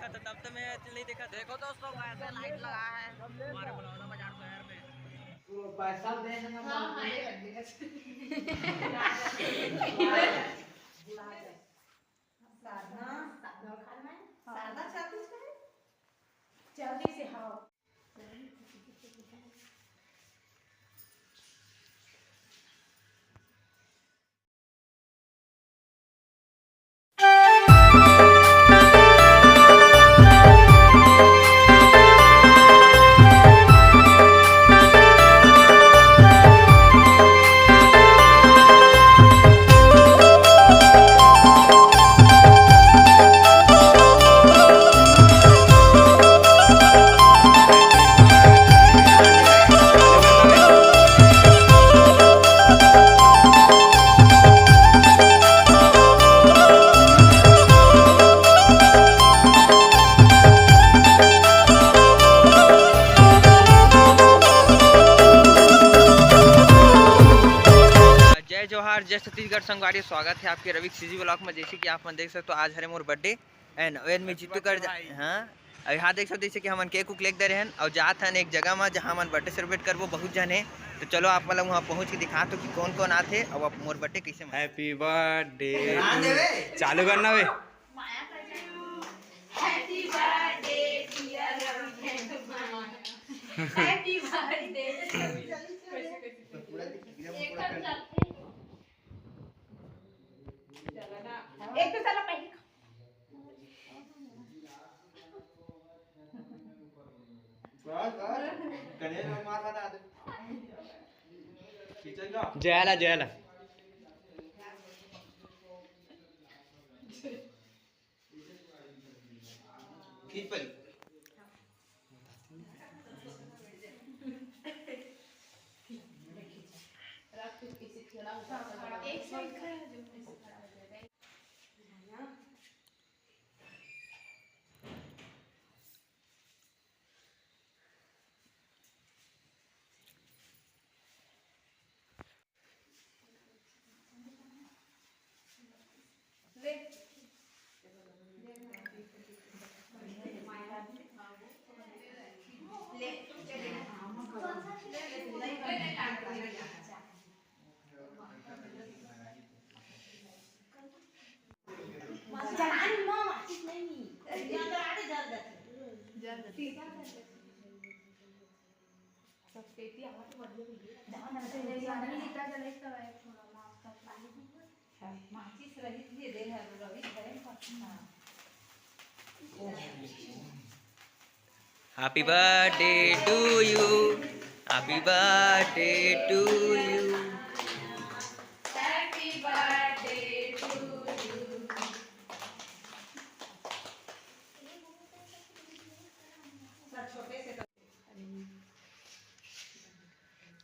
देखा था तब तो मैं नहीं देखा। देखो दोस्तों कैसे लाइट लगा है हमारे बलौना बाजार शहर में। पैसा देने में जल्दी से हाँ जोहार जय छत्तीसगढ़ संगवारी। स्वागत है आपके रवि सीजी ब्लॉग में। जैसे कि आप मन देख सकते हो आज हरे मोर बर्थडे एंड वेन में जीतू कर हाँ यहाँ देख सकते जैसे कि हम केक उक लेके दे रहे हैं और जात हैं एक जगह में जहाँ मन बर्थडे सेलिब्रेट करबो। बहुत जन है तो चलो आप मतलब वहाँ पहुँच के दिखा तो कि कौन कौन आते और आप मोर बर्थडे कैसे। हैप्पी बर्थडे चालू करना वे। Happy birthday dear happy birthday एक तो चलो पहले जयला जयला एक साइड खड़ा happy birthday to you, happy birthday to you. Happy birthday to you. छोटे से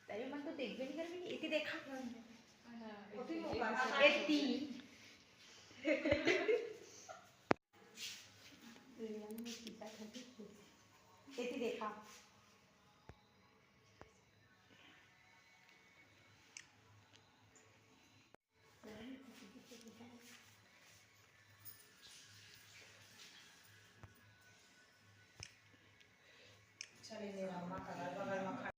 तेरे मन तो देख भी नहीं कर भी एक देखा एक तीन एक देखा चले मेरा मां का बगल में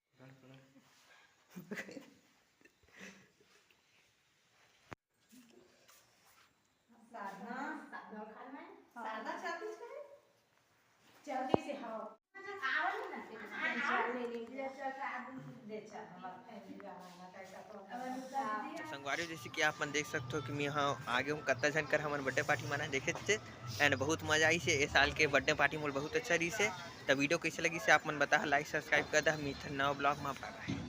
साधना साधना खाना है साधना चाहती है जल्दी से हाँ आवल ना संगवारी जैसे कि आप मन देख सकते हो कि मैं यहाँ आगे हूँ कत्ता जन कर हमन बर्थडे पार्टी मना देखे थे एंड बहुत मजा आई से। इस साल के बर्थडे पार्टी मोल बहुत अच्छा रही से। तो वीडियो कैसे लगी से आप मन बता लाइक सब्सक्राइब कर दा। मिथन नवा ब्लॉग में।